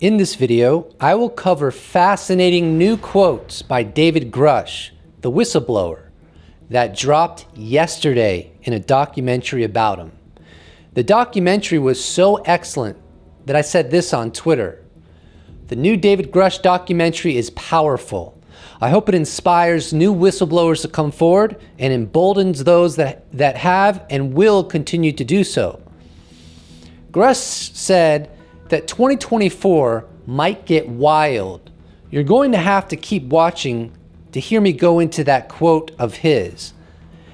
In this video, I will cover fascinating new quotes by David Grusch, the whistleblower, that dropped yesterday in a documentary about him. The documentary was so excellent that I said this on Twitter. The new David Grusch documentary is powerful. I hope it inspires new whistleblowers to come forward and emboldens those that have and will continue to do so. Grusch said that 2024 might get wild. You're going to have to keep watching to hear me go into that quote of his.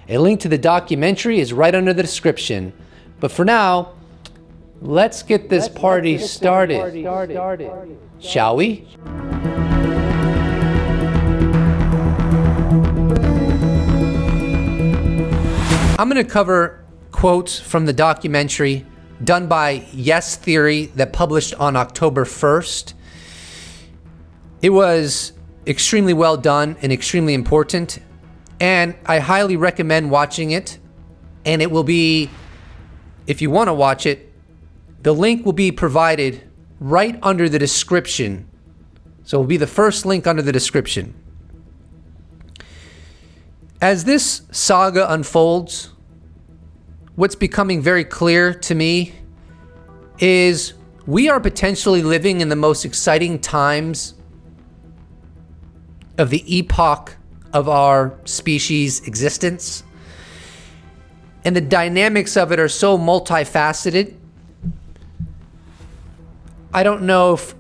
A link to the documentary is right under the description. But for now, let's get this party started. Shall we? I'm going to cover quotes from the documentary done by Yes Theory that published on October 1st. It was extremely well done and extremely important, and I highly recommend watching it. And it will be, if you want to watch it, the link will be provided right under the description. So it will be the first link under the description. As this saga unfolds, what's becoming very clear to me is we are potentially living in the most exciting times of the epoch of our species' existence. And the dynamics of it are so multifaceted. I don't know if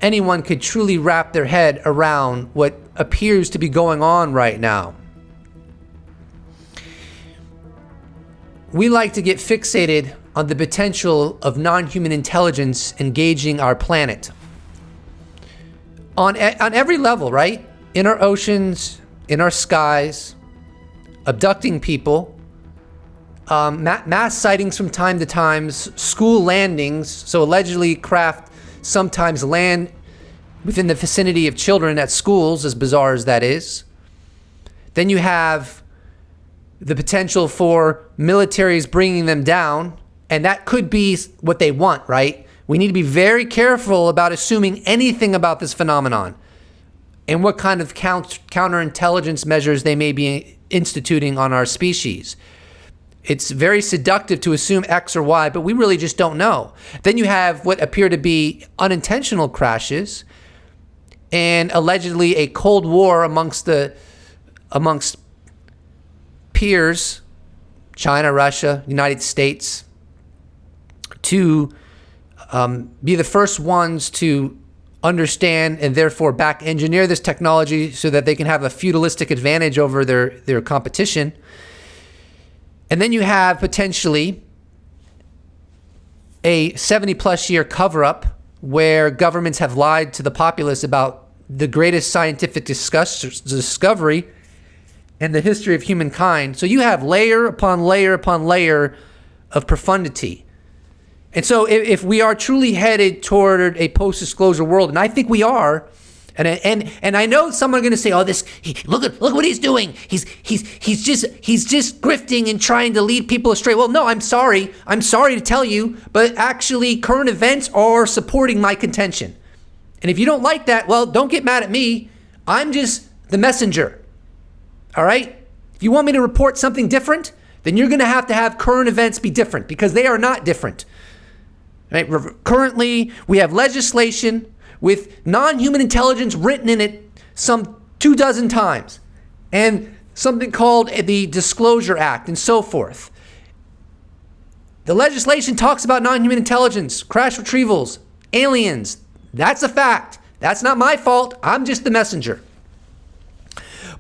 anyone could truly wrap their head around what appears to be going on right now. We like to get fixated on the potential of non-human intelligence engaging our planet. On every level, right? In our oceans, in our skies, abducting people, mass sightings from time to time, school landings, so allegedly craft sometimes land within the vicinity of children at schools, as bizarre as that is. Then you have the potential for militaries bringing them down, and that could be what they want, right? We need to be very careful about assuming anything about this phenomenon and what kind of counterintelligence measures they may be instituting on our species. It's very seductive to assume X or Y, but we really just don't know. Then you have what appear to be unintentional crashes and allegedly a Cold War amongst peers, China, Russia, United States, to be the first ones to understand and therefore back engineer this technology so that they can have a feudalistic advantage over their competition. And then you have potentially a 70-plus year cover-up where governments have lied to the populace about the greatest scientific discovery in the history of humankind. So you have layer upon layer upon layer of profundity. And so if we are truly headed toward a post-disclosure world, and I think we are, and I know someone going to say, "Oh, look what he's doing. He's just grifting and trying to lead people astray." Well, no, I'm sorry to tell you, but actually current events are supporting my contention. And if you don't like that, well, don't get mad at me. I'm just the messenger. All right? If you want me to report something different, then you're going to have current events be different because they are not different. Right? Currently, we have legislation with non-human intelligence written in it some 24 times, and something called the Disclosure Act and so forth. The legislation talks about non-human intelligence, crash retrievals, aliens. That's a fact. That's not my fault. I'm just the messenger.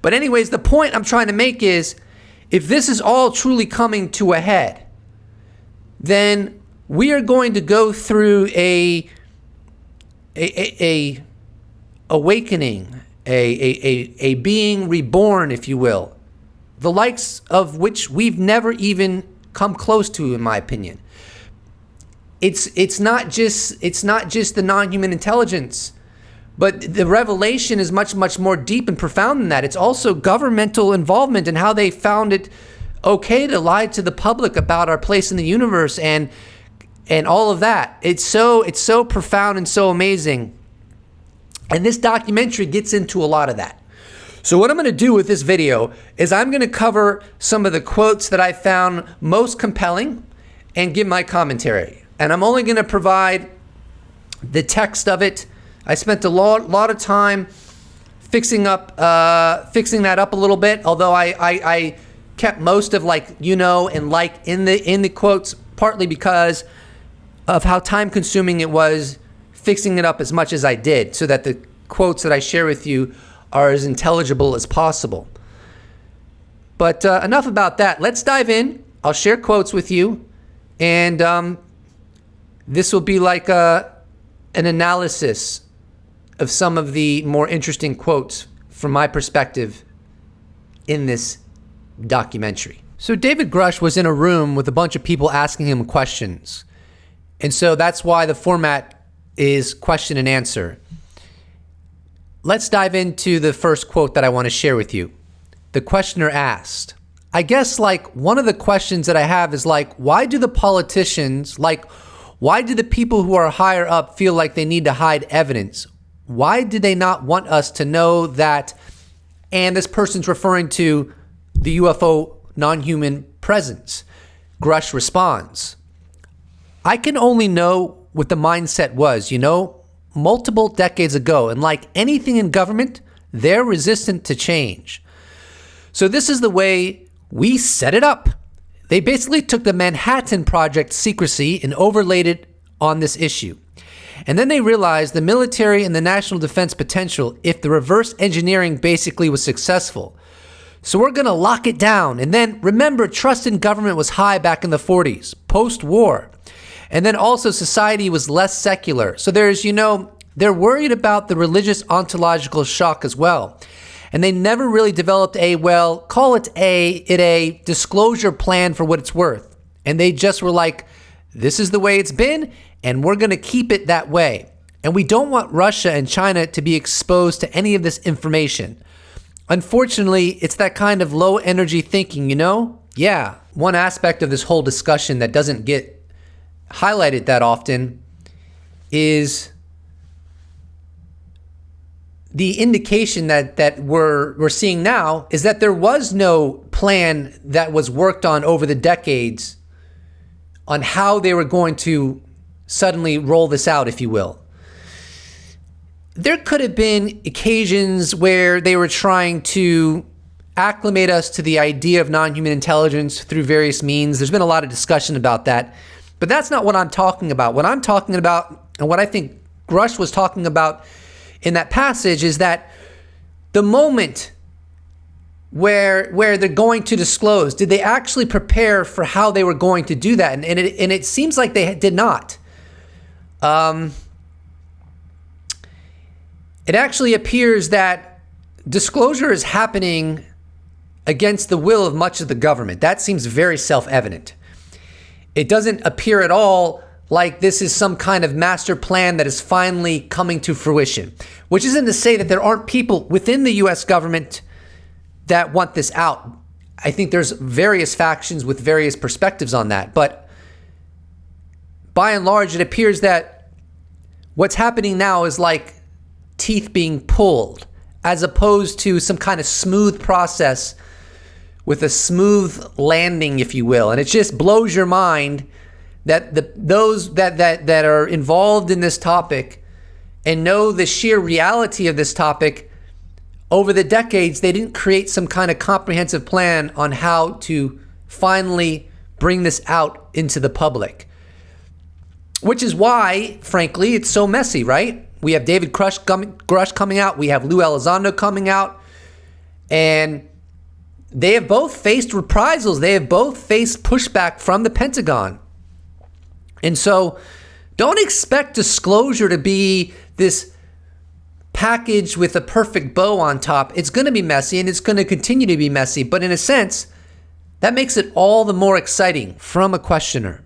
But anyways, the point I'm trying to make is, if this is all truly coming to a head, then we are going to go through a awakening, a being reborn, if you will, the likes of which we've never even come close to, in my opinion. It's not just the non-human intelligence, but the revelation is much, much more deep and profound than that. It's also governmental involvement and how they found it okay to lie to the public about our place in the universe and and all of that. It's so profound and so amazing. And this documentary gets into a lot of that. So what I'm going to do with this video is I'm going to cover some of the quotes that I found most compelling and give my commentary. And I'm only going to provide the text of it. I spent a lot of time fixing that up a little bit, although I kept most of and like in the quotes, partly because of how time consuming it was fixing it up as much as I did, so that the quotes that I share with you are as intelligible as possible. But enough about that. Let's dive in. I'll share quotes with you, and this will be like an analysis of some of the more interesting quotes from my perspective in this documentary. So David Grusch was in a room with a bunch of people asking him questions. And so that's why the format is question and answer. Let's dive into the first quote that I want to share with you. The questioner asked, I guess one of the questions that I have is why do the politicians, why do the people who are higher up feel like they need to hide evidence? Why do they not want us to know that? And this person's referring to the UFO non-human presence. Grusch responds, I can only know what the mindset was, multiple decades ago. And like anything in government, they're resistant to change. So this is the way we set it up. They basically took the Manhattan Project secrecy and overlaid it on this issue. And then they realized the military and the national defense potential if the reverse engineering basically was successful. So we're going to lock it down. And then remember, trust in government was high back in the 40s, post-war. And then also society was less secular. So there's, they're worried about the religious ontological shock as well. And they never really developed call it a disclosure plan for what it's worth. And they just were like, this is the way it's been, and we're going to keep it that way. And we don't want Russia and China to be exposed to any of this information. Unfortunately, it's that kind of low energy thinking, Yeah, one aspect of this whole discussion that doesn't get highlighted that often is the indication that we're seeing now is that there was no plan that was worked on over the decades on how they were going to suddenly roll this out, if you will. There could have been occasions where they were trying to acclimate us to the idea of non-human intelligence through various means. There's been a lot of discussion about that, but that's not what I'm talking about. What I'm talking about, and what I think Grusch was talking about in that passage, is that the moment where they're going to disclose, did they actually prepare for how they were going to do that? And it seems like they did not. It actually appears that disclosure is happening against the will of much of the government. That seems very self-evident. It doesn't appear at all like this is some kind of master plan that is finally coming to fruition, which isn't to say that there aren't people within the U.S. government that want this out. I think there's various factions with various perspectives on that. But by and large, it appears that what's happening now is like teeth being pulled, as opposed to some kind of smooth process with a smooth landing, if you will. And it just blows your mind that those that are involved in this topic and know the sheer reality of this topic, over the decades, they didn't create some kind of comprehensive plan on how to finally bring this out into the public. Which is why, frankly, it's so messy, right? We have David Grusch coming out. We have Lou Elizondo coming out. And they have both faced reprisals. They have both faced pushback from the Pentagon. And so don't expect disclosure to be this package with a perfect bow on top. It's going to be messy, and it's going to continue to be messy. But in a sense, that makes it all the more exciting. From a questioner.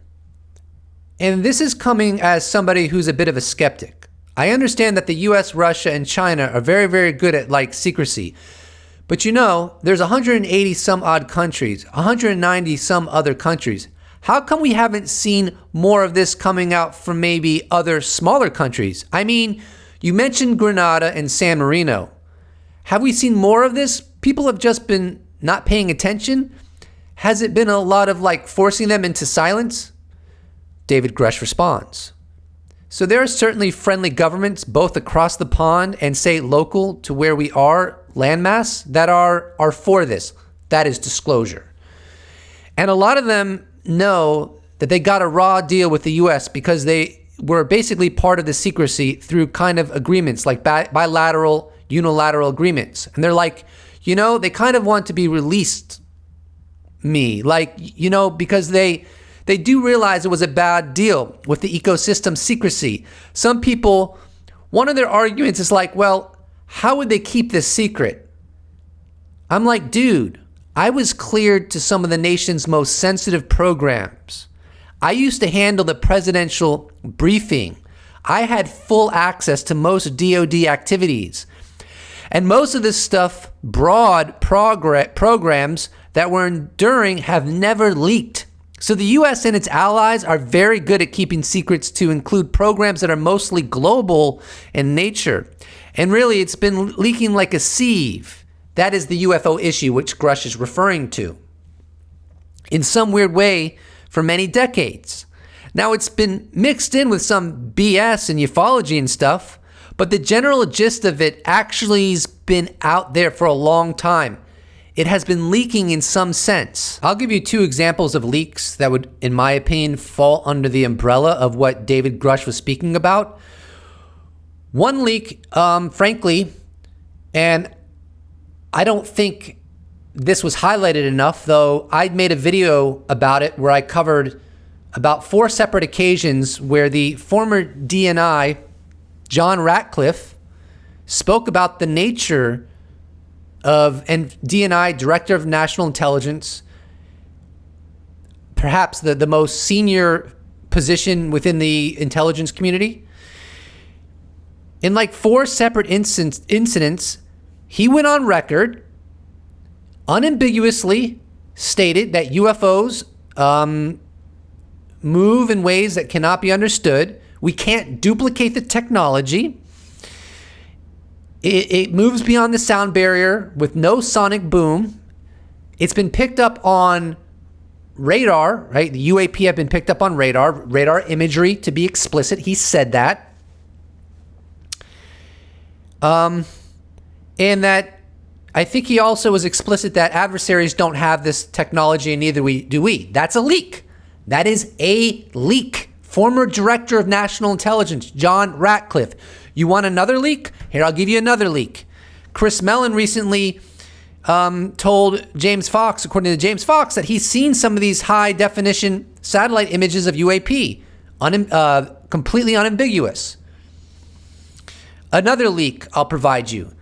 And this is coming as somebody who's a bit of a skeptic. I understand that the US, Russia, and China are very, very good at secrecy. But there's 180 some odd countries, 190 some other countries. How come we haven't seen more of this coming out from maybe other smaller countries? I mean, you mentioned Grenada and San Marino. Have we seen more of this? People have just been not paying attention. Has it been a lot of forcing them into silence? David Grusch responds. So there are certainly friendly governments both across the pond and say local to where we are, landmass, that are for this. That is disclosure. And a lot of them know that they got a raw deal with the U.S. because they were basically part of the secrecy through kind of agreements like bilateral, unilateral agreements. And they're they kind of want to be released because they do realize it was a bad deal with the ecosystem secrecy. Some people, one of their arguments is well, how would they keep this secret? I'm dude, I was cleared to some of the nation's most sensitive programs. I used to handle the presidential briefing. I had full access to most DoD activities. And most of this stuff, broad programs that we're enduring have never leaked. So the U.S. and its allies are very good at keeping secrets to include programs that are mostly global in nature. And really, it's been leaking like a sieve. That is the UFO issue, which Grusch is referring to, in some weird way for many decades. Now, it's been mixed in with some BS and ufology and stuff, but the general gist of it actually has been out there for a long time. It has been leaking in some sense. I'll give you 2 examples of leaks that would, in my opinion, fall under the umbrella of what David Grusch was speaking about. One leak, frankly, and I don't think this was highlighted enough, though I made a video about it where I covered about 4 separate occasions where the former DNI, John Ratcliffe, spoke about the nature of, and DNI, Director of National Intelligence, perhaps the most senior position within the intelligence community. In 4 separate incidents, he went on record, unambiguously stated that UFOs move in ways that cannot be understood. We can't duplicate the technology. It moves beyond the sound barrier with no sonic boom. It's been picked up on radar, right? The UAP have been picked up on radar imagery, to be explicit. He said that. And that I think he also was explicit that adversaries don't have this technology and neither do we. That's a leak. That is a leak. Former Director of National Intelligence, John Ratcliffe. You want another leak? Here, I'll give you another leak. Chris Mellon recently told James Fox, according to James Fox, that he's seen some of these high-definition satellite images of UAP, completely unambiguous. Another leak I'll provide you.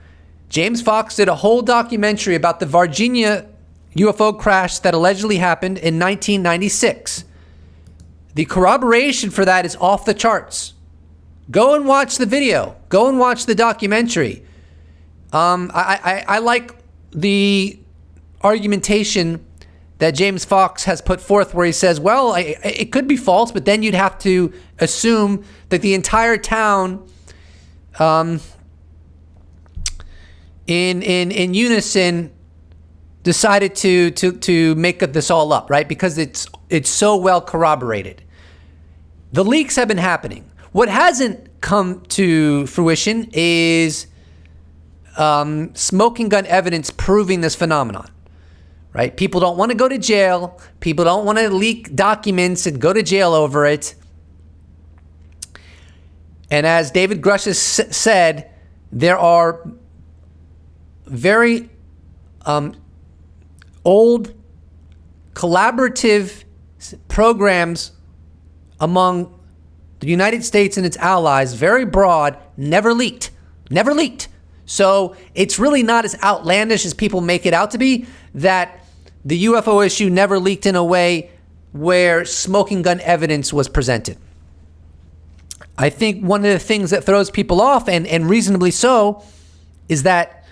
James Fox did a whole documentary about the Virginia UFO crash that allegedly happened in 1996. The corroboration for that is off the charts. Go and watch the video. Go and watch the documentary. I like the argumentation that James Fox has put forth where he says, well, it could be false, but then you'd have to assume that the entire town in unison decided to make this all up, right? Because it's so well corroborated. The leaks have been happening. What hasn't come to fruition is smoking gun evidence proving this phenomenon, right? People don't want to go to jail. People don't want to leak documents and go to jail over it. And as David Grusch has said, there are very old collaborative programs among the United States and its allies, very broad, never leaked. So it's really not as outlandish as people make it out to be that the UFO issue never leaked in a way where smoking gun evidence was presented. I think one of the things that throws people off, and reasonably so, is that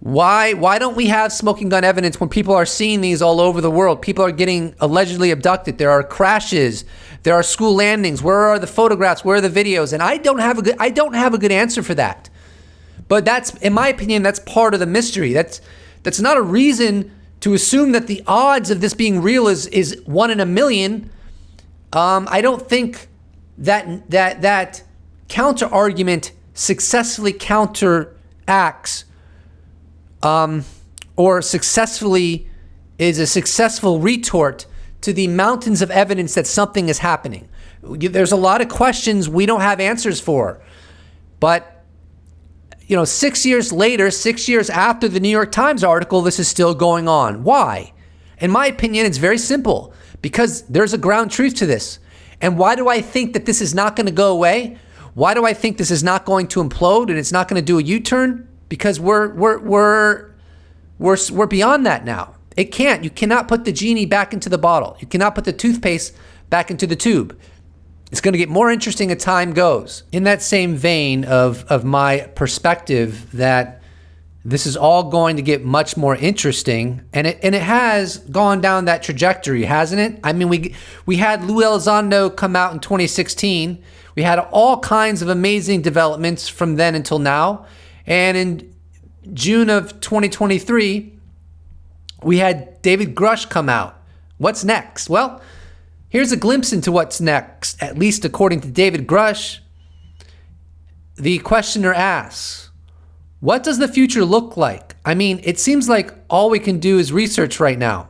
Why don't we have smoking gun evidence when people are seeing these all over the world? People are getting allegedly abducted. There are crashes. There are school landings. Where are the photographs? Where are the videos? And I don't have a good answer for that. But that's, in my opinion, that's part of the mystery. That's not a reason to assume that the odds of this being real is 1 in a million. I don't think that counter argument successfully counteracts or successfully is a successful retort to the mountains of evidence that something is happening. There's a lot of questions we don't have answers for. But, 6 years later, 6 years after the New York Times article, this is still going on. Why? In my opinion, it's very simple. Because there's a ground truth to this. And why do I think that this is not going to go away? Why do I think this is not going to implode and it's not going to do a U-turn? Because we're beyond that now. It can't. You cannot put the genie back into the bottle. You cannot put the toothpaste back into the tube. It's going to get more interesting as time goes. In that same vein of my perspective that this is all going to get much more interesting, and it has gone down that trajectory, hasn't it? I mean, we had Lou Elizondo come out in 2016. We had all kinds of amazing developments from then until now. And in June of 2023, we had David Grusch come out. What's next? Well, here's a glimpse into what's next, at least according to David Grusch. The questioner asks, what does the future look like? I mean, it seems like all we can do is research right now.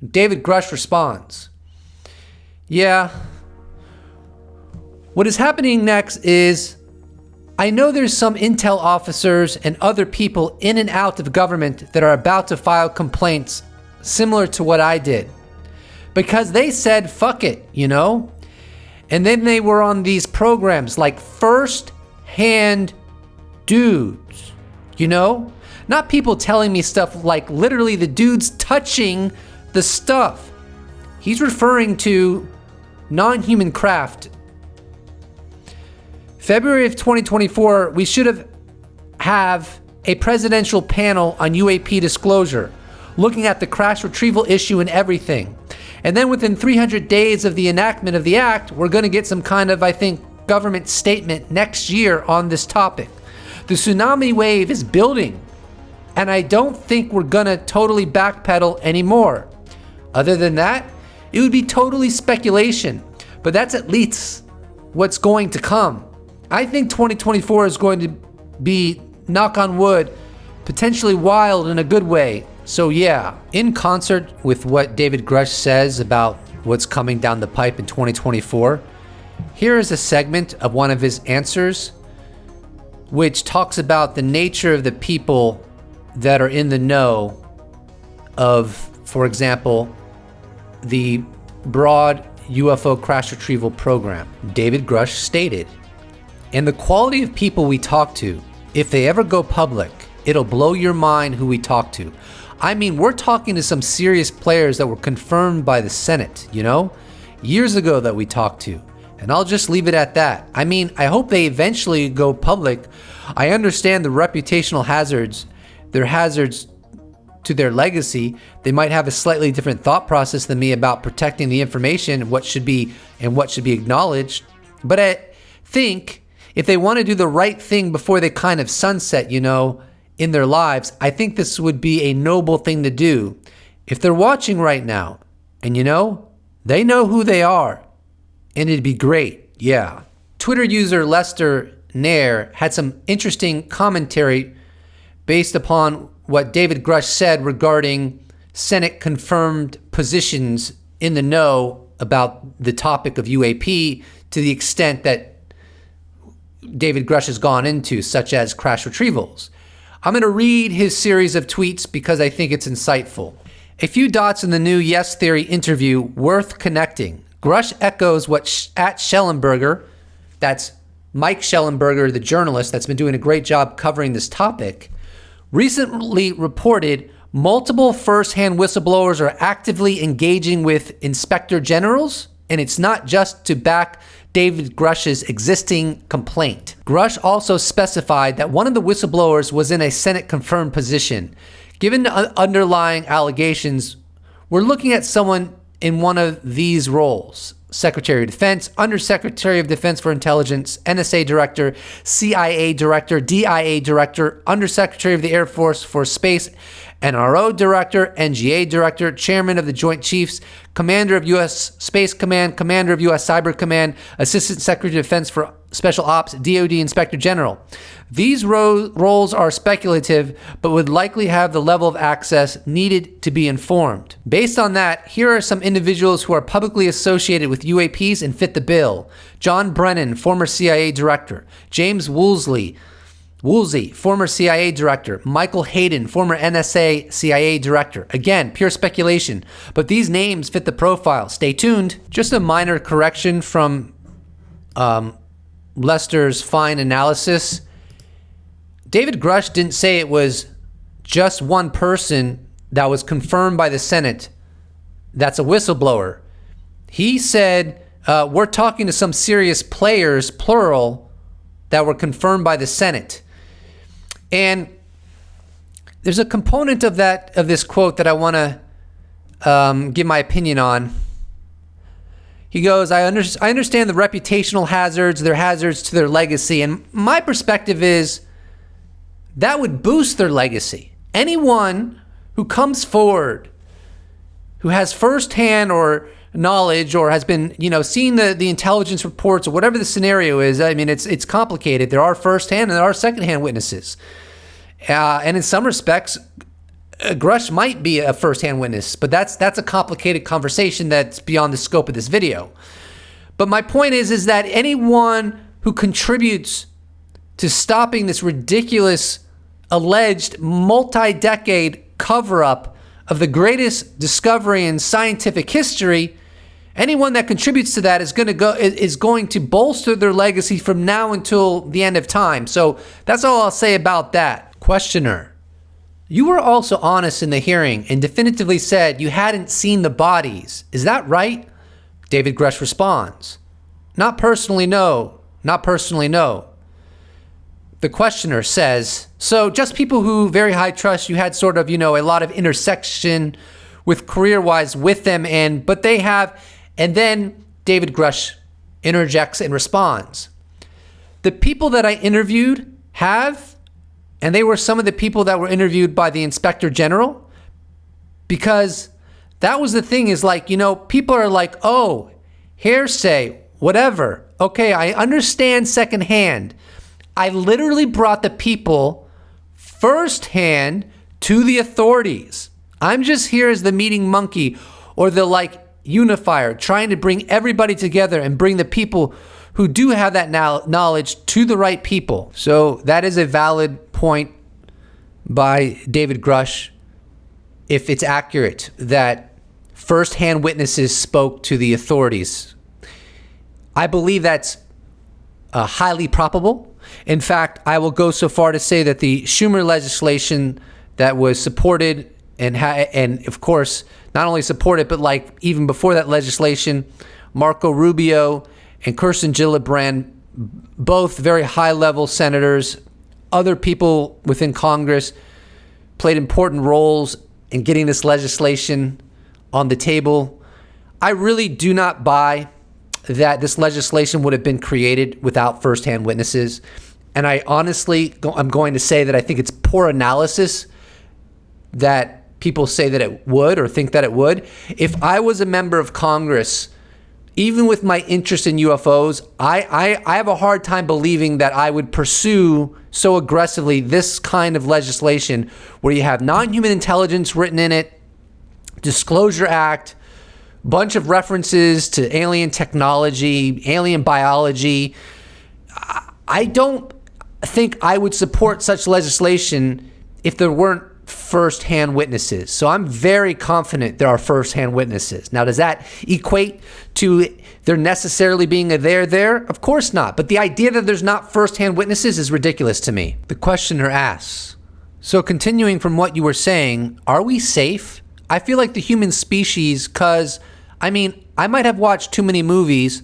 David Grusch responds, yeah. What is happening next is, I know there's some intel officers and other people in and out of government that are about to file complaints similar to what I did. Because they said, fuck it, And then they were on these programs like First Hand Dudes, Not people telling me stuff like literally the dudes touching the stuff. He's referring to non-human craft. February of 2024, we should have a presidential panel on UAP disclosure, looking at the crash retrieval issue and everything. And then within 300 days of the enactment of the act, we're going to get some kind of, I think, government statement next year on this topic. The tsunami wave is building, and I don't think we're going to totally backpedal anymore. Other than that, it would be totally speculation, but that's at least what's going to come. I think 2024 is going to be, knock on wood, potentially wild in a good way. So yeah, in concert with what David Grusch says about what's coming down the pipe in 2024, here is a segment of one of his answers, which talks about the nature of the people that are in the know of, for example, the broad UFO crash retrieval program. David Grusch stated, and the quality of people we talk to, if they ever go public, it'll blow your mind who we talk to. I mean, we're talking to some serious players that were confirmed by the Senate, years ago that we talked to. And I'll just leave it at that. I mean, I hope they eventually go public. I understand the reputational hazards. They're hazards to their legacy. They might have a slightly different thought process than me about protecting the information and what should be acknowledged. But I think if they want to do the right thing before they kind of sunset, in their lives, I think this would be a noble thing to do. If they're watching right now, and they know who they are, and it'd be great, yeah. Twitter user Lester Nair had some interesting commentary based upon what David Grusch said regarding Senate-confirmed positions in the know about the topic of UAP to the extent that David Grusch has gone into, such as crash retrievals. I'm going to read his series of tweets because I think it's insightful. A few dots in the new Yes Theory interview worth connecting. Grusch echoes what at Schellenberger, that's Mike Schellenberger, the journalist that's been doing a great job covering this topic, recently reported multiple first-hand whistleblowers are actively engaging with inspector generals, and it's not just to back David Grusch's existing complaint. Grusch also specified that one of the whistleblowers was in a Senate-confirmed position. Given the underlying allegations, we're looking at someone in one of these roles: Secretary of Defense, Undersecretary of Defense for Intelligence, NSA Director, CIA Director, DIA Director, Undersecretary of the Air Force for Space, NRO Director, NGA Director, Chairman of the Joint Chiefs, Commander of U.S. Space Command, Commander of U.S. Cyber Command, Assistant Secretary of Defense for Special Ops, DoD Inspector General. These roles are speculative, but would likely have the level of access needed to be informed. Based on that, here are some individuals who are publicly associated with UAPs and fit the bill. John Brennan, former CIA Director. James Woolsey, former CIA Director. Michael Hayden, former NSA CIA Director. Again, pure speculation, but these names fit the profile. Stay tuned. Just a minor correction from Lester's fine analysis. David Grusch didn't say it was just one person that was confirmed by the Senate that's a whistleblower. He said, we're talking to some serious players, plural, that were confirmed by the Senate. And there's a component of this quote that I want to give my opinion on. He goes, I understand the reputational hazards, their hazards to their legacy. And my perspective is that would boost their legacy. Anyone who comes forward, who has firsthand or knowledge or has been, seeing the intelligence reports or whatever the scenario is. I mean, it's complicated. There are firsthand and there are secondhand witnesses. And in some respects, Grusch might be a firsthand witness, but that's a complicated conversation that's beyond the scope of this video. But my point is that anyone who contributes to stopping this ridiculous, alleged multi-decade cover-up of the greatest discovery in scientific history, anyone that contributes to that is going to bolster their legacy from now until the end of time. So that's all I'll say about that. Questioner: you were also honest in the hearing and definitively said you hadn't seen the bodies. Is that right? David Grusch responds: Not personally, no. Not personally, no. The questioner says, so just people who very high trust, you had sort of, a lot of intersection with career-wise with them, but they have, and then David Grusch interjects and responds. The people that I interviewed have, and they were some of the people that were interviewed by the Inspector General, because that was the thing is people are like, oh, hearsay, whatever. Okay, I understand secondhand. I literally brought the people firsthand to the authorities. I'm just here as the meeting monkey or the unifier, trying to bring everybody together and bring the people who do have that knowledge to the right people. So that is a valid point by David Grusch, if it's accurate that firsthand witnesses spoke to the authorities. I believe that's highly probable. In fact, I will go so far to say that the Schumer legislation that was supported and of course, not only supported, but even before that legislation, Marco Rubio and Kirsten Gillibrand, both very high-level senators, other people within Congress, played important roles in getting this legislation on the table. I really do not buy that this legislation would have been created without firsthand witnesses. And I honestly, I'm going to say that I think it's poor analysis that people say that it would or think that it would. If I was a member of Congress, even with my interest in UFOs, I have a hard time believing that I would pursue so aggressively this kind of legislation where you have non-human intelligence written in it, Disclosure Act, bunch of references to alien technology, alien biology. I don't think I would support such legislation if there weren't first-hand witnesses. So I'm very confident there are first-hand witnesses. Now, does that equate to there necessarily being a there? Of course not. But the idea that there's not first-hand witnesses is ridiculous to me. The questioner asks, so continuing from what you were saying, are we safe? I feel like the human species, I might have watched too many movies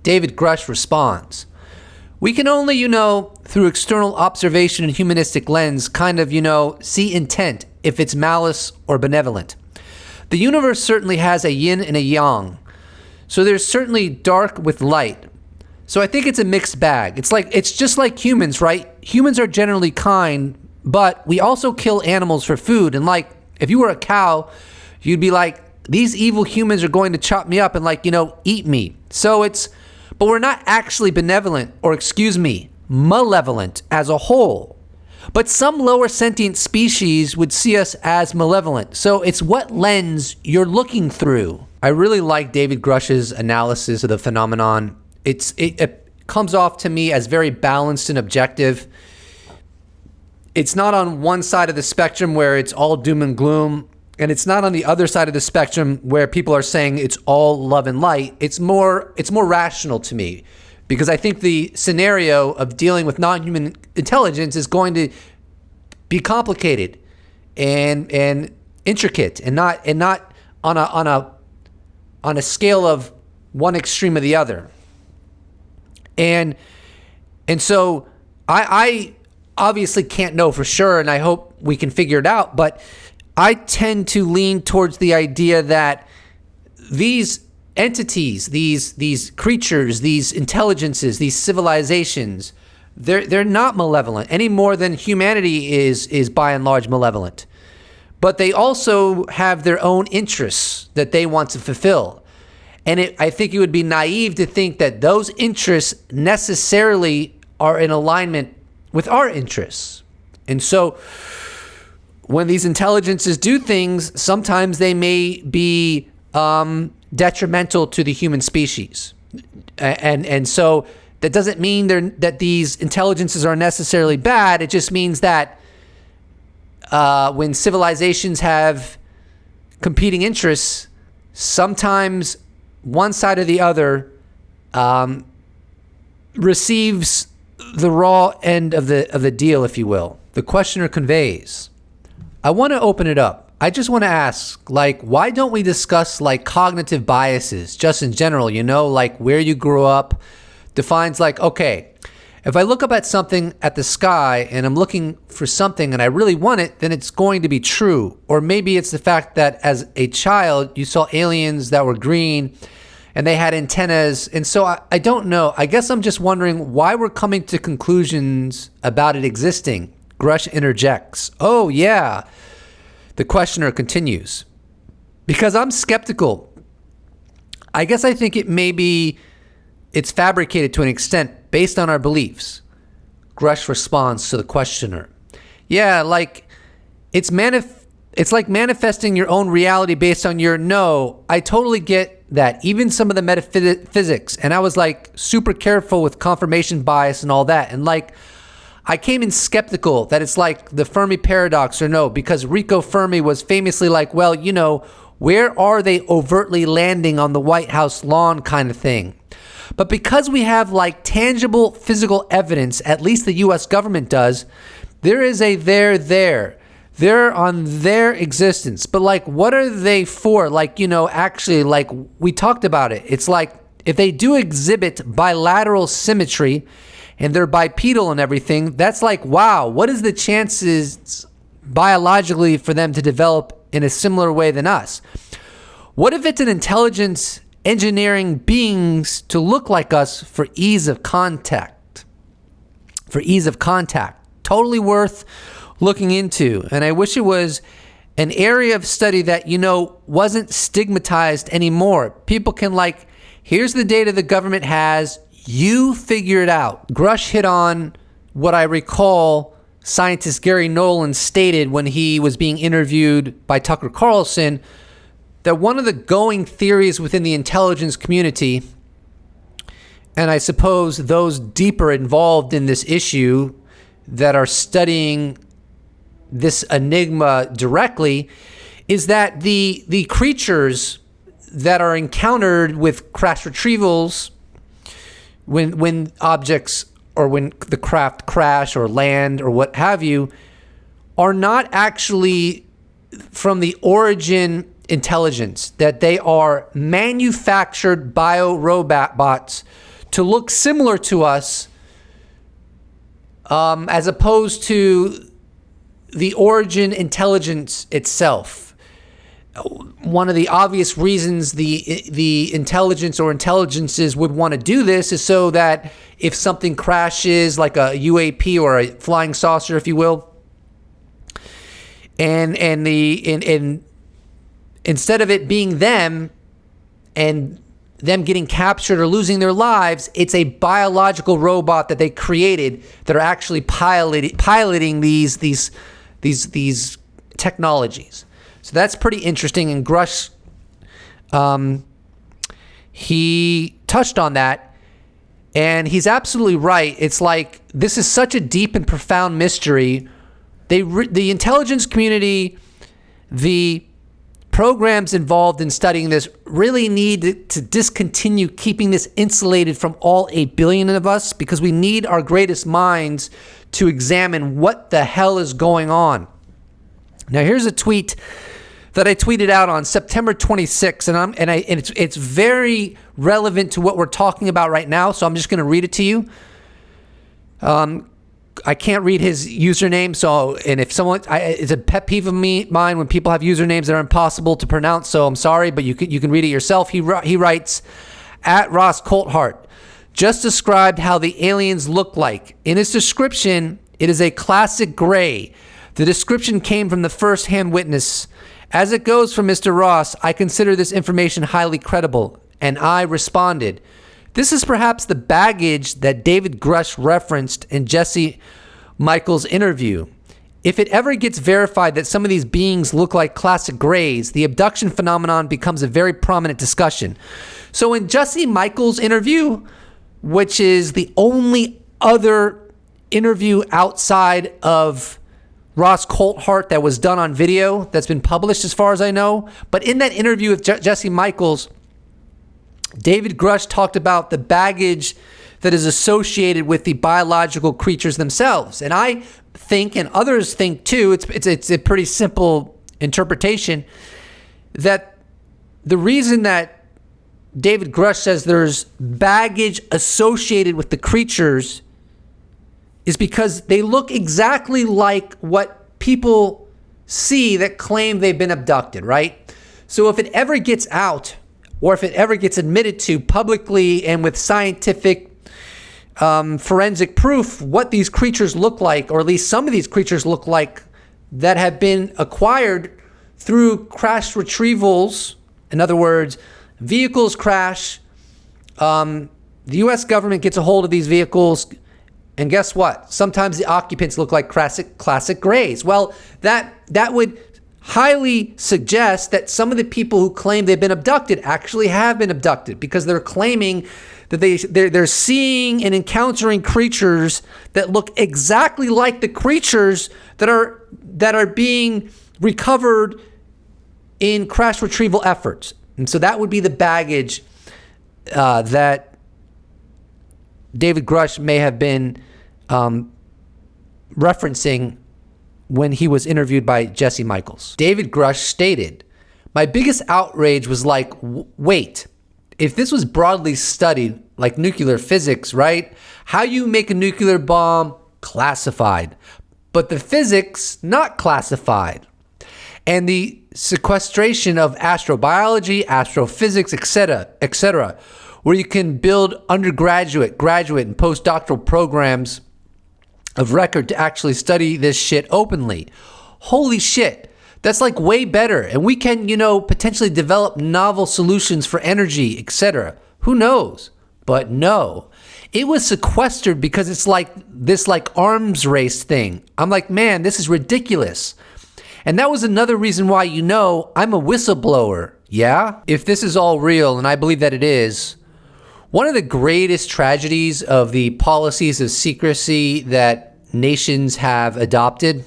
David Grusch responds, "We can only, through external observation and humanistic lens, kind of, see intent, if it's malice or benevolent. The universe certainly has a yin and a yang. So there's certainly dark with light. So I think it's a mixed bag. It's just like humans, right? Humans are generally kind, but we also kill animals for food. And like, if you were a cow, you'd be like, these evil humans are going to chop me up and eat me. But we're not actually benevolent, or malevolent as a whole. But some lower sentient species would see us as malevolent. So it's what lens you're looking through." I really like David Grusch's analysis of the phenomenon. It comes off to me as very balanced and objective. It's not on one side of the spectrum where it's all doom and gloom, and it's not on the other side of the spectrum where people are saying it's all love and light. It's more rational to me, because I think the scenario of dealing with non-human intelligence is going to be complicated and intricate, and not on a scale of one extreme or the other. And so I obviously can't know for sure, and I hope we can figure it out, but I tend to lean towards the idea that these entities, these creatures, these intelligences, these civilizations, they're not malevolent any more than humanity is by and large malevolent. But they also have their own interests that they want to fulfill. And I think it would be naive to think that those interests necessarily are in alignment with our interests. And so when these intelligences do things, sometimes they may be detrimental to the human species. And so that doesn't mean that these intelligences are necessarily bad. It just means that when civilizations have competing interests, sometimes one side or the other receives the raw end of the deal, if you will. The questioner conveys, "I want to open it up. I just want to ask, why don't we discuss cognitive biases just in general, where you grew up defines okay, if I look up at something at the sky and I'm looking for something and I really want it, then it's going to be true. Or maybe it's the fact that as a child, you saw aliens that were green and they had antennas. And so I don't know. I guess I'm just wondering why we're coming to conclusions about it existing." Grusch interjects, "Oh, yeah." The questioner continues, "Because I'm skeptical. I guess I think it's fabricated to an extent based on our beliefs." Grusch responds to the questioner, "Yeah, it's like manifesting your own reality based on your no. I totally get that. Even some of the metaphysics, and I was super careful with confirmation bias and all that. And I came in skeptical that it's the Fermi paradox or no, because Rico Fermi was famously well, where are they overtly landing on the White House lawn kind of thing. But because we have tangible physical evidence, at least the U.S. government does, there is a they're on their existence. But what are they for? Actually, we talked about it. It's if they do exhibit bilateral symmetry and they're bipedal and everything, that's wow, what is the chances biologically for them to develop in a similar way than us? What if it's an intelligence engineering beings to look like us for ease of contact? Totally worth looking into. And I wish it was an area of study that, wasn't stigmatized anymore. People can here's the data the government has, you figure it out. Grusch hit on what I recall scientist Gary Nolan stated when he was being interviewed by Tucker Carlson, that one of the going theories within the intelligence community, and I suppose those deeper involved in this issue that are studying this enigma directly, is that the creatures that are encountered with crash retrievals, when objects or when the craft crash or land or what have you, are not actually from the origin intelligence, that they are manufactured bio-robots to look similar to us, as opposed to the origin intelligence itself. One of the obvious reasons the intelligence or intelligences would want to do this is so that if something crashes, like a UAP or a flying saucer, if you will, and instead of it being them and them getting captured or losing their lives, it's a biological robot that they created that are actually piloting these technologies. So that's pretty interesting. And Grusch, he touched on that, and he's absolutely right. It's like, this is such a deep and profound mystery. The intelligence community, the programs involved in studying this really need to discontinue keeping this insulated from all 8 billion of us, because we need our greatest minds to examine what the hell is going on. Now, here's a tweet that I tweeted out on September 26th, and it's very relevant to what we're talking about right now, so I'm just going to read it to you. I can't read his username, and if someone, it's a pet peeve of mine when people have usernames that are impossible to pronounce, so I'm sorry, but you can read it yourself. He writes, at Ross Coulthart, just described how the aliens look like. In his description, it is a classic gray. The description came from the first-hand witness. As it goes for Mr. Ross, I consider this information highly credible, and I responded, this is perhaps the baggage that David Grusch referenced in Jesse Michaels' interview. If it ever gets verified that some of these beings look like classic grays, the abduction phenomenon becomes a very prominent discussion. So in Jesse Michaels' interview, which is the only other interview outside of Ross Coulthart that was done on video that's been published as far as I know, but in that interview with Jesse Michaels, David Grusch talked about the baggage that is associated with the biological creatures themselves. And I think, and others think too, it's a pretty simple interpretation, that the reason that David Grusch says there's baggage associated with the creatures is because they look exactly like what people see that claim they've been abducted, right? So if it ever gets out, or if it ever gets admitted to publicly and with scientific forensic proof what these creatures look like, or at least some of these creatures look like, that have been acquired through crash retrievals, in other words, vehicles crash, the U.S. government gets a hold of these vehicles, and guess what? Sometimes the occupants look like classic grays. Well, that would highly suggest that some of the people who claim they've been abducted actually have been abducted, because they're claiming that they're seeing and encountering creatures that look exactly like the creatures that are being recovered in crash retrieval efforts. And so that would be the baggage that David Grusch may have been referencing when he was interviewed by Jesse Michaels. David Grusch stated, my biggest outrage was like, wait, if this was broadly studied, like nuclear physics, right? How you make a nuclear bomb, classified, but the physics, not classified. And the sequestration of astrobiology, astrophysics, etc., where you can build undergraduate, graduate, and postdoctoral programs of record to actually study this shit openly. Holy shit. That's like way better. And we can, potentially develop novel solutions for energy, etc. Who knows? But no. It was sequestered because it's like this arms race thing. I'm like, man, this is ridiculous. And that was another reason why I'm a whistleblower. Yeah? If this is all real, and I believe that it is, one of the greatest tragedies of the policies of secrecy that nations have adopted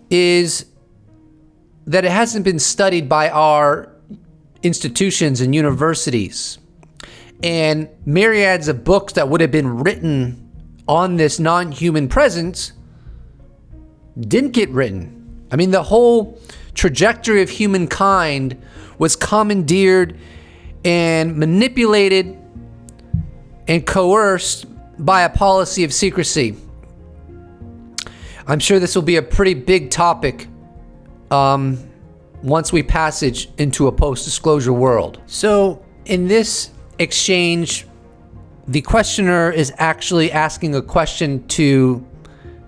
is that it hasn't been studied by our institutions and universities. And myriads of books that would have been written on this non-human presence didn't get written. I mean, the whole trajectory of humankind was commandeered and manipulated and coerced by a policy of secrecy. I'm sure this will be a pretty big topic once we passage into a post-disclosure world. So in this exchange, the questioner is actually asking a question to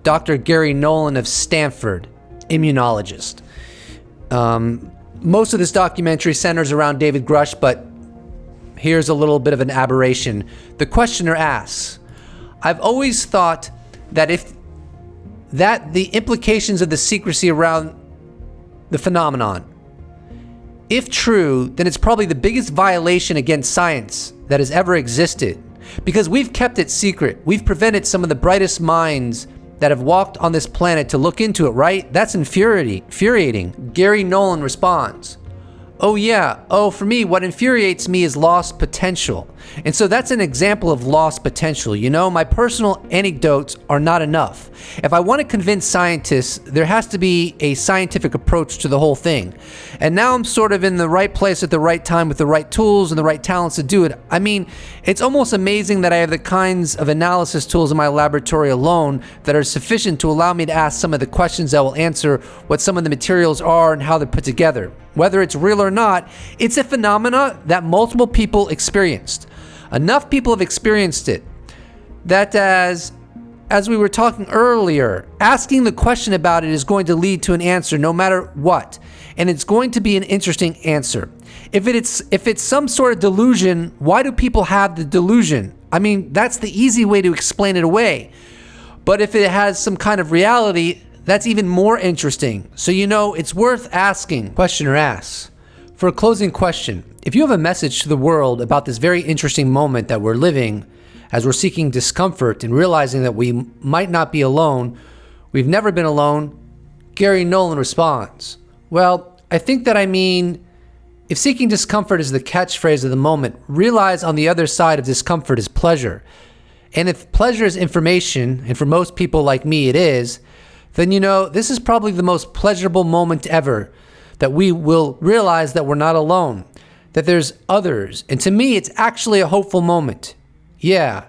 Dr. Gary Nolan of Stanford, immunologist. Most of this documentary centers around David Grusch, but here's a little bit of an aberration. The questioner asks, I've always thought that the implications of the secrecy around the phenomenon, if true, then it's probably the biggest violation against science that has ever existed, because we've kept it secret. We've prevented some of the brightest minds that have walked on this planet to look into it, right? That's infuriating. Gary Nolan responds, oh yeah, for me, what infuriates me is lost potential. And so that's an example of lost potential. You know, my personal anecdotes are not enough. If I want to convince scientists, there has to be a scientific approach to the whole thing. And now I'm sort of in the right place at the right time with the right tools and the right talents to do it. I mean, it's almost amazing that I have the kinds of analysis tools in my laboratory alone that are sufficient to allow me to ask some of the questions that will answer what some of the materials are and how they're put together. Whether it's real or not, it's a phenomena that multiple people experienced. Enough people have experienced it that as we were talking earlier, asking the question about it is going to lead to an answer no matter what. And it's going to be an interesting answer. If it's some sort of delusion, why do people have the delusion? I mean, that's the easy way to explain it away. But if it has some kind of reality, that's even more interesting. So, you know, it's worth asking. Questioner asks, for a closing question, if you have a message to the world about this very interesting moment that we're living as we're seeking discomfort and realizing that we might not be alone, we've never been alone, Gary Nolan responds, well, I think that I mean, if seeking discomfort is the catchphrase of the moment, realize on the other side of discomfort is pleasure. And if pleasure is information, and for most people like me it is, then you know, this is probably the most pleasurable moment ever, that we will realize that we're not alone, that there's others. And to me, it's actually a hopeful moment. Yeah,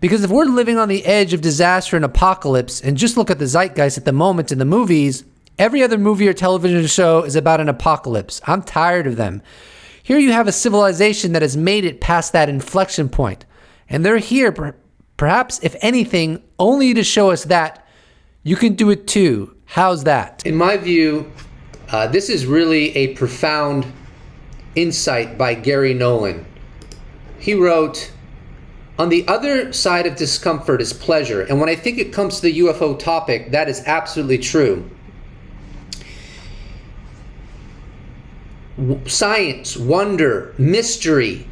because if we're living on the edge of disaster and apocalypse, and just look at the zeitgeist at the moment in the movies, every other movie or television show is about an apocalypse. I'm tired of them. Here you have a civilization that has made it past that inflection point. And they're here, perhaps, if anything, only to show us that you can do it too. How's that? In my view, this is really a profound insight by Gary Nolan. He wrote, on the other side of discomfort is pleasure. And when I think it comes to the UFO topic, that is absolutely true. Science, wonder, mystery,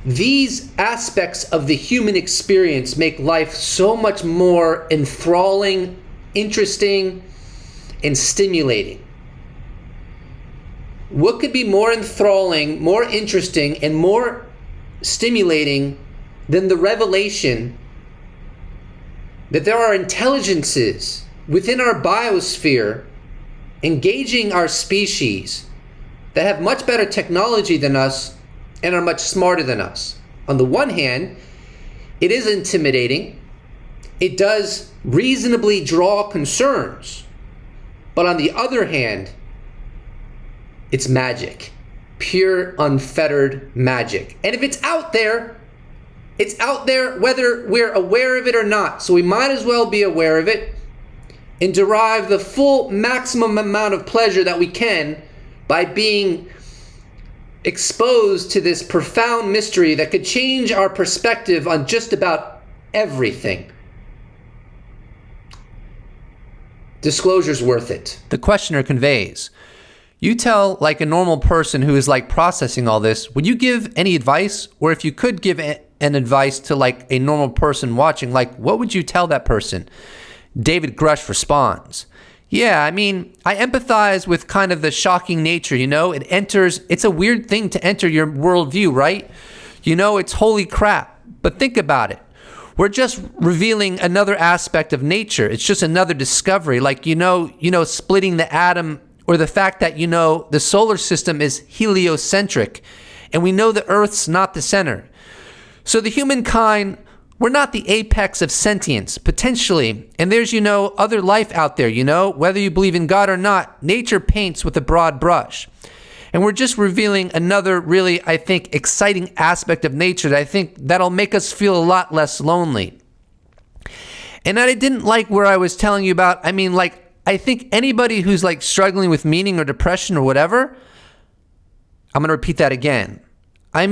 these aspects of the human experience make life so much more enthralling, interesting, and stimulating. What could be more enthralling, more interesting, and more stimulating than the revelation that there are intelligences within our biosphere engaging our species that have much better technology than us and are much smarter than us? On the one hand, it is intimidating. It does reasonably draw concerns. But on the other hand, it's magic. Pure, unfettered magic. And if it's out there whether we're aware of it or not. So we might as well be aware of it and derive the full maximum amount of pleasure that we can by being exposed to this profound mystery that could change our perspective on just about everything. Disclosure's worth it. The questioner conveys, you tell like a normal person who is like processing all this, would you give any advice? Or if you could give an advice to like a normal person watching, like what would you tell that person? David Grusch responds, yeah, I mean, I empathize with kind of the shocking nature, you know, it's a weird thing to enter your worldview, right? You know, it's holy crap, but think about it. We're just revealing another aspect of nature. It's just another discovery, like, you know, splitting the atom, or the fact that, you know, the solar system is heliocentric and we know the Earth's not the center. So the humankind, we're not the apex of sentience, potentially. And there's, other life out there, whether you believe in God or not, nature paints with a broad brush. And we're just revealing another really, I think, exciting aspect of nature that I think that'll make us feel a lot less lonely. And I didn't like where I was telling you about, I think anybody who's struggling with meaning or depression or whatever, I'm going to repeat that again. I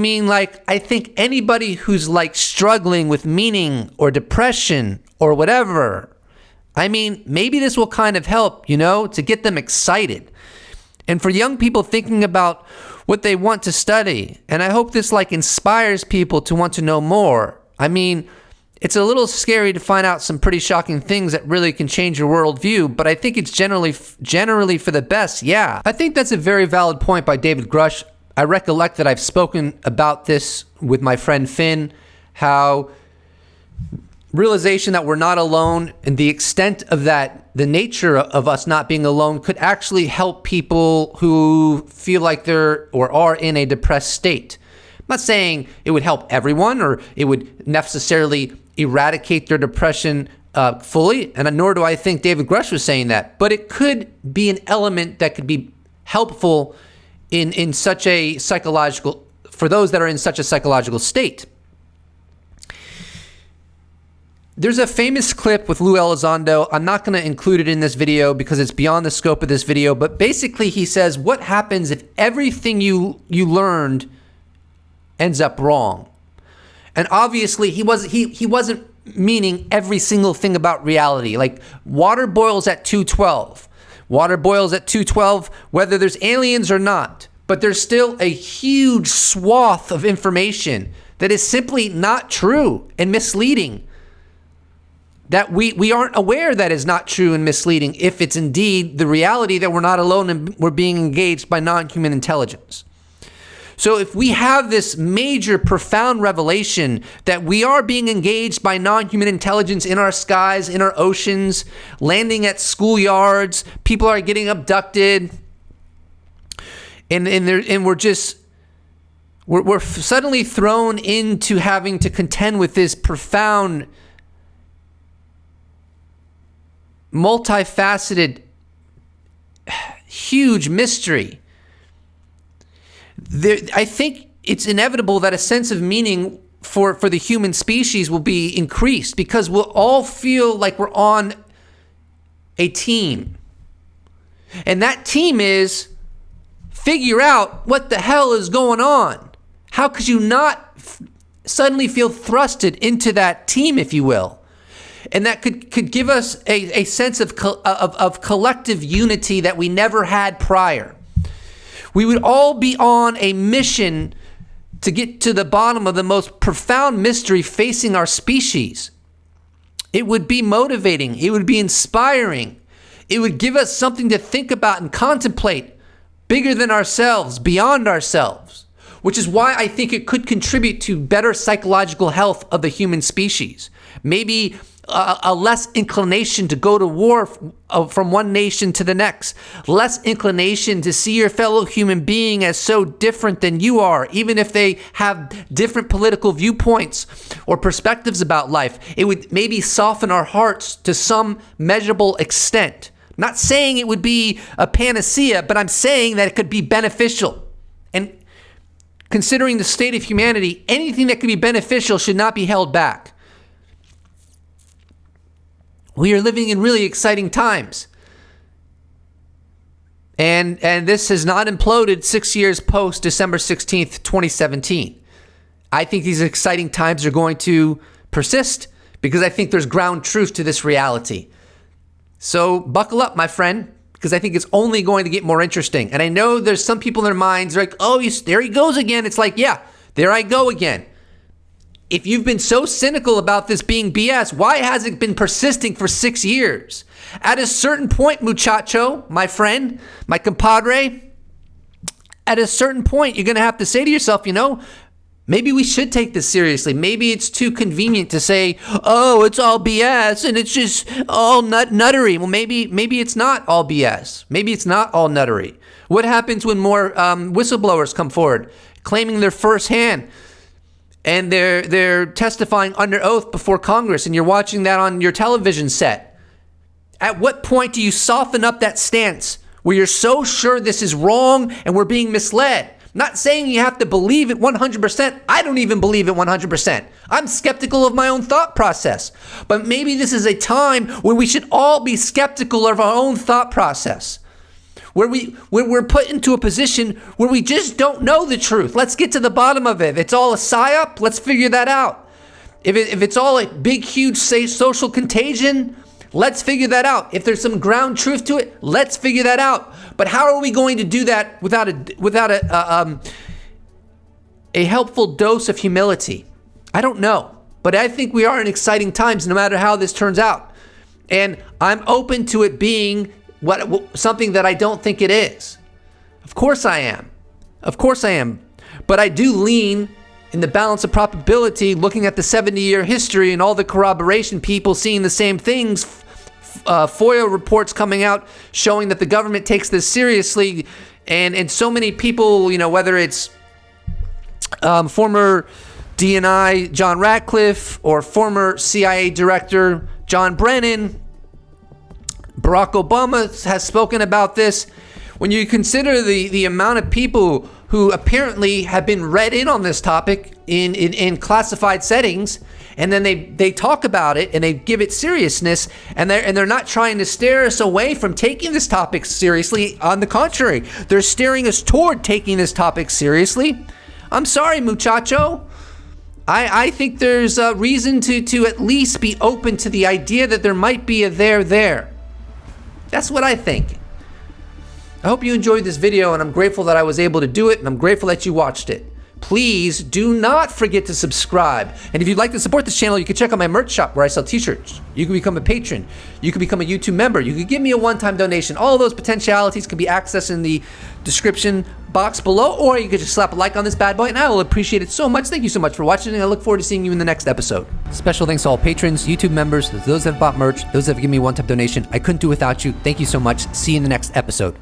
think anybody who's struggling with meaning or depression or whatever, maybe this will kind of help, to get them excited. And for young people thinking about what they want to study, and I hope this inspires people to want to know more. It's a little scary to find out some pretty shocking things that really can change your worldview, but I think it's generally for the best, yeah. I think that's a very valid point by David Grusch. I recollect that I've spoken about this with my friend Finn, how realization that we're not alone and the extent of that, the nature of us not being alone could actually help people who feel like they're or are in a depressed state. I'm not saying it would help everyone or it would necessarily eradicate their depression fully, and nor do I think David Grusch was saying that, but it could be an element that could be helpful in such a psychological, for those that are in such a psychological state. There's a famous clip with Lou Elizondo. I'm not going to include it in this video because it's beyond the scope of this video, but basically he says, what happens if everything you learned ends up wrong? And obviously he wasn't meaning every single thing about reality. Water boils at 212. Water boils at 212, whether there's aliens or not. But there's still a huge swath of information that is simply not true and misleading. That we aren't aware that is not true and misleading if it's indeed the reality that we're not alone and we're being engaged by non-human intelligence. So if we have this major, profound revelation that we are being engaged by non-human intelligence in our skies, in our oceans, landing at schoolyards, people are getting abducted, and we're suddenly thrown into having to contend with this profound, multifaceted, huge mystery. I think it's inevitable that a sense of meaning for the human species will be increased because we'll all feel like we're on a team. And that team is figure out what the hell is going on. How could you not suddenly feel thrusted into that team, if you will? And that could give us a sense of collective unity that we never had prior. We would all be on a mission to get to the bottom of the most profound mystery facing our species. It would be motivating. It would be inspiring. It would give us something to think about and contemplate, bigger than ourselves, beyond ourselves, which is why I think it could contribute to better psychological health of the human species. Maybe a less inclination to go to war from one nation to the next, less inclination to see your fellow human being as so different than you are, even if they have different political viewpoints or perspectives about life. It would maybe soften our hearts to some measurable extent. I'm not saying it would be a panacea, but I'm saying that it could be beneficial. And considering the state of humanity, anything that could be beneficial should not be held back. We are living in really exciting times. And this has not imploded 6 years post December 16th, 2017. I think these exciting times are going to persist because I think there's ground truth to this reality. So buckle up, my friend, because I think it's only going to get more interesting. And I know there's some people in their minds like, oh, there he goes again. It's like, yeah, there I go again. If you've been so cynical about this being BS, why has it been persisting for 6 years? At a certain point, muchacho, my friend, my compadre, at a certain point, you're going to have to say to yourself, maybe we should take this seriously. Maybe it's too convenient to say, oh, it's all BS and it's just all nuttery. Well, maybe it's not all BS. Maybe it's not all nuttery. What happens when more whistleblowers come forward claiming their firsthand and they're testifying under oath before Congress, and you're watching that on your television set. At what point do you soften up that stance where you're so sure this is wrong and we're being misled? Not saying you have to believe it 100%. I don't even believe it 100%. I'm skeptical of my own thought process. But maybe this is a time when we should all be skeptical of our own thought process. Where we're put into a position where we just don't know the truth. Let's get to the bottom of it. If it's all a psyop, let's figure that out. If it's all a big, huge, say, social contagion, let's figure that out. If there's some ground truth to it, let's figure that out. But how are we going to do that without a helpful dose of humility? I don't know. But I think we are in exciting times no matter how this turns out. And I'm open to it being something that I don't think it is. Of course I am. But I do lean in the balance of probability, looking at the 70-year history and all the corroboration, people seeing the same things, FOIA reports coming out showing that the government takes this seriously, and so many people, whether it's former DNI John Ratcliffe or former CIA Director John Brennan, Barack Obama has spoken about this. When you consider the amount of people who apparently have been read in on this topic in classified settings, and then they talk about it and they give it seriousness, and they're not trying to steer us away from taking this topic seriously. On the contrary, they're steering us toward taking this topic seriously. I'm sorry, muchacho. I think there's a reason to at least be open to the idea that there might be a there. That's what I think. I hope you enjoyed this video, and I'm grateful that I was able to do it, and I'm grateful that you watched it. Please do not forget to subscribe. And if you'd like to support this channel, you can check out my merch shop where I sell t-shirts. You can become a patron. You can become a YouTube member. You can give me a one-time donation. All those potentialities can be accessed in the description box below, or you can just slap a like on this bad boy, and I will appreciate it so much. Thank you so much for watching, and I look forward to seeing you in the next episode. Special thanks to all patrons, YouTube members, those that have bought merch, those that have given me a one-time donation. I couldn't do without you. Thank you so much. See you in the next episode.